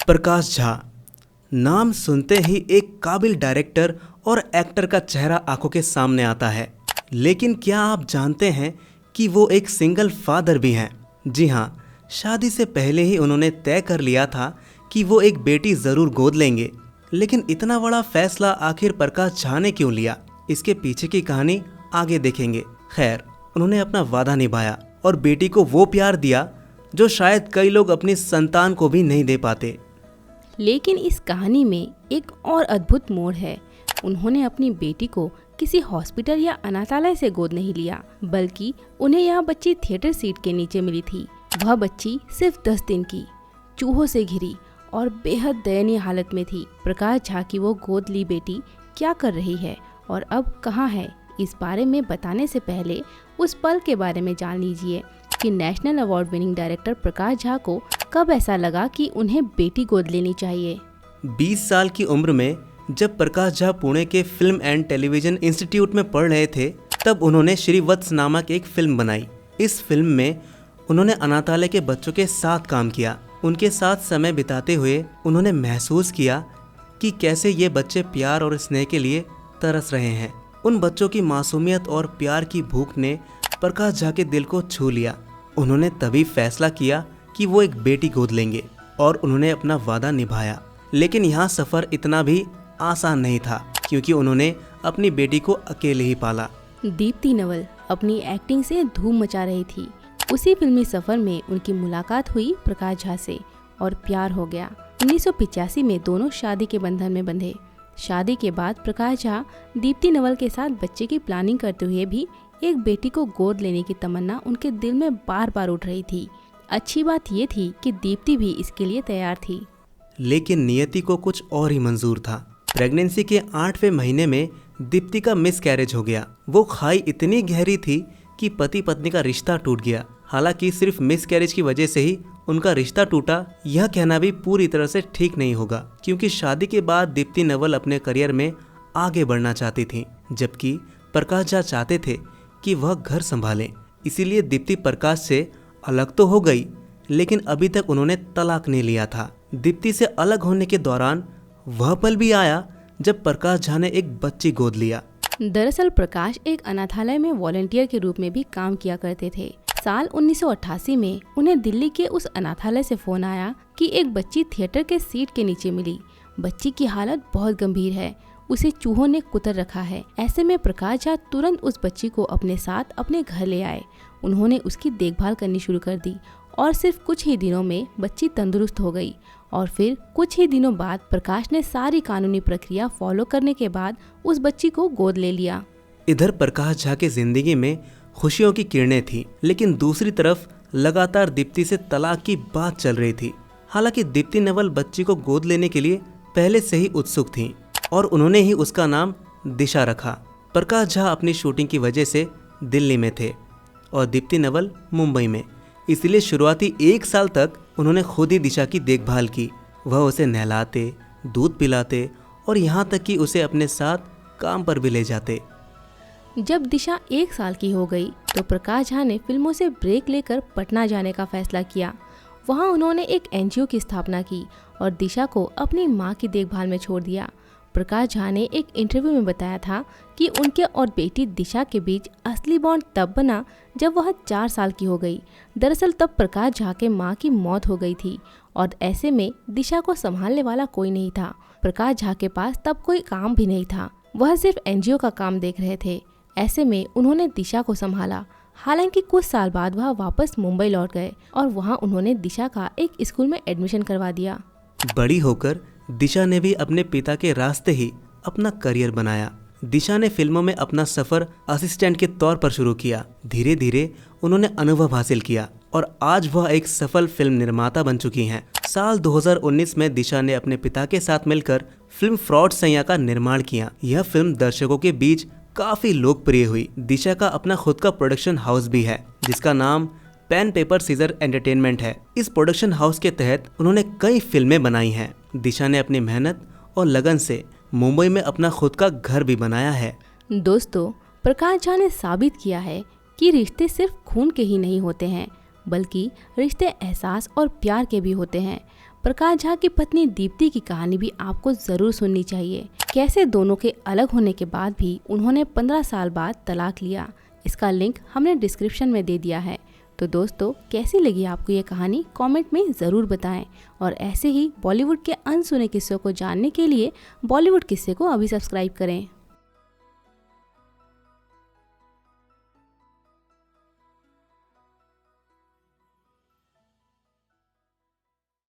प्रकाश झा नाम सुनते ही एक काबिल डायरेक्टर और एक्टर का चेहरा आंखों के सामने आता है। लेकिन क्या आप जानते हैं कि वो एक सिंगल फादर भी हैं? जी हाँ, शादी से पहले ही उन्होंने तय कर लिया था कि वो एक बेटी ज़रूर गोद लेंगे। लेकिन इतना बड़ा फैसला आखिर प्रकाश झा ने क्यों लिया, इसके पीछे की कहानी आगे देखेंगे। खैर, उन्होंने अपना वादा निभाया और बेटी को वो प्यार दिया जो शायद कई लोग अपनी संतान को भी नहीं दे पाते। लेकिन इस कहानी में एक और अद्भुत मोड़ है। उन्होंने अपनी बेटी को किसी हॉस्पिटल या अनाथालय से गोद नहीं लिया, बल्कि उन्हें यह बच्ची थिएटर सीट के नीचे मिली थी। वह बच्ची सिर्फ 10 दिन की, चूहों से घिरी और बेहद दयनीय हालत में थी। प्रकाश झा की वो गोद ली बेटी क्या कर रही है और अब कहाँ है, इस बारे में बताने से पहले उस पल के बारे में जान लीजिए कि national award winning director Prakash Jha को कब ऐसा लगा कि उन्हें बेटी गोद लेनी चाहिए। 20 साल की उम्र में जब प्रकाश झा पुणे के फिल्म एंड टेलीविजन इंस्टीट्यूट में पढ़ रहे थे, तब उन्होंने श्रीवत्स नामक एक फिल्म बनाई। इस फिल्म में उन्होंने अनाथालय के बच्चों के साथ काम किया। उनके साथ समय बिताते हुए उन्होंने महसूस किया कि कैसे ये बच्चे प्यार और स्नेह के लिए तरस रहे हैं। उन बच्चों की मासूमियत और प्यार की भूख ने प्रकाश झा के दिल को छू लिया। उन्होंने तभी फैसला किया कि वो एक बेटी गोद लेंगे और उन्होंने अपना वादा निभाया। लेकिन यहाँ सफ़र इतना भी आसान नहीं था, क्योंकि उन्होंने अपनी बेटी को अकेले ही पाला। दीप्ति नवल अपनी एक्टिंग से धूम मचा रही थी। उसी फिल्मी सफर में उनकी मुलाकात हुई प्रकाश झा से और प्यार हो गया। 1985 में दोनों शादी के बंधन में बंधे। शादी के बाद प्रकाश झा दीप्ति नवल के साथ बच्चे की प्लानिंग करते हुए भी एक बेटी को गोद लेने की तमन्ना उनके दिल में बार बार उठ रही थी। अच्छी बात ये थी कि दीप्ति भी इसके लिए तैयार थी। लेकिन नियति को कुछ और ही मंजूर था। प्रेगनेंसी के 8वें महीने में दीप्ति का मिसकैरेज हो गया। वो खाई इतनी गहरी थी कि पति पत्नी का रिश्ता टूट गया। हालांकि सिर्फ मिसकैरेज की वजह से ही उनका रिश्ता टूटा, यह कहना भी पूरी तरह से ठीक नहीं होगा, क्योंकि शादी के बाद दीप्ति नवल अपने करियर में आगे बढ़ना चाहती थी, जबकि प्रकाश झा चाहते थे कि वह घर संभालें। इसीलिए दीप्ति प्रकाश से अलग तो हो गई, लेकिन अभी तक उन्होंने तलाक नहीं लिया था। दीप्ति से अलग होने के दौरान वह पल भी आया जब प्रकाश झा ने एक बच्ची गोद लिया। दरअसल प्रकाश एक अनाथालय में वॉलंटियर के रूप में भी काम किया करते थे। साल 1988 में उन्हें दिल्ली के उस अनाथालय से फोन आया कि एक बच्ची थिएटर के सीट के नीचे मिली। बच्ची की हालत बहुत गंभीर है, उसे चूहों ने कुतर रखा है। ऐसे में प्रकाश झा तुरंत उस बच्ची को अपने साथ अपने घर ले आए। उन्होंने उसकी देखभाल करनी शुरू कर दी और सिर्फ कुछ ही दिनों में बच्ची तंदुरुस्त हो गई। और फिर कुछ ही दिनों बाद प्रकाश ने सारी कानूनी प्रक्रिया फॉलो करने के बाद उस बच्ची को गोद ले लिया। इधर प्रकाश झा की जिंदगी में खुशियों की किरणें थी, लेकिन दूसरी तरफ लगातार दीप्ति से तलाक की बात चल रही थी। हालांकि दीप्ति नवल बच्ची को गोद लेने के लिए पहले से ही उत्सुक थीं और उन्होंने ही उसका नाम दिशा रखा। प्रकाश झा अपनी शूटिंग की वजह से दिल्ली में थे और दीप्ति नवल मुंबई में, इसलिए शुरुआती 1 साल तक उन्होंने खुद ही दिशा की देखभाल की। वह उसे नहलाते, दूध पिलाते और यहाँ तक कि उसे अपने साथ काम पर भी ले जाते। जब दिशा 1 साल की हो गई तो प्रकाश झा ने फिल्मों से ब्रेक लेकर पटना जाने का फैसला किया। वहाँ उन्होंने एक NGO की स्थापना की और दिशा को अपनी माँ की देखभाल में छोड़ दिया। प्रकाश झा ने एक इंटरव्यू में बताया था कि उनके और बेटी दिशा के बीच असली बॉन्ड तब बना जब वह 4 साल की हो गई। दरअसल तब प्रकाश झा के माँ की मौत हो गई थी और ऐसे में दिशा को संभालने वाला कोई नहीं था। प्रकाश झा के पास तब कोई काम भी नहीं था, वह सिर्फ NGO का काम देख रहे थे। ऐसे में उन्होंने दिशा को संभाला। हालांकि कुछ साल बाद वह वापस मुंबई लौट गए और वहाँ उन्होंने दिशा का एक स्कूल में एडमिशन करवा दिया। बड़ी होकर दिशा ने भी अपने पिता के रास्ते ही अपना करियर बनाया। दिशा ने फिल्मों में अपना सफर असिस्टेंट के तौर पर शुरू किया। धीरे धीरे उन्होंने अनुभव हासिल किया और आज वह एक सफल फिल्म निर्माता बन चुकी हैं। साल 2019 में दिशा ने अपने पिता के साथ मिलकर फिल्म फ्रॉड सैया का निर्माण किया। यह फिल्म दर्शकों के बीच काफी लोकप्रिय हुई। दिशा का अपना खुद का प्रोडक्शन हाउस भी है, जिसका नाम पेन पेपर सीजर एंटरटेनमेंट है। इस प्रोडक्शन हाउस के तहत उन्होंने कई फिल्में बनाई हैं। दिशा ने अपनी मेहनत और लगन से मुंबई में अपना खुद का घर भी बनाया है। दोस्तों, प्रकाश झा ने साबित किया है कि रिश्ते सिर्फ खून के ही नहीं होते हैं, बल्कि रिश्ते एहसास और प्यार के भी होते हैं। प्रकाश झा की पत्नी दीप्ति की कहानी भी आपको जरूर सुननी चाहिए। कैसे दोनों के अलग होने के बाद भी उन्होंने 15 साल बाद तलाक लिया, इसका लिंक हमने डिस्क्रिप्शन में दे दिया है। तो दोस्तों, कैसी लगी आपको ये कहानी कमेंट में ज़रूर बताएं। और ऐसे ही बॉलीवुड के अनसुने किस्सों को जानने के लिए बॉलीवुड किस्से को अभी सब्सक्राइब करें।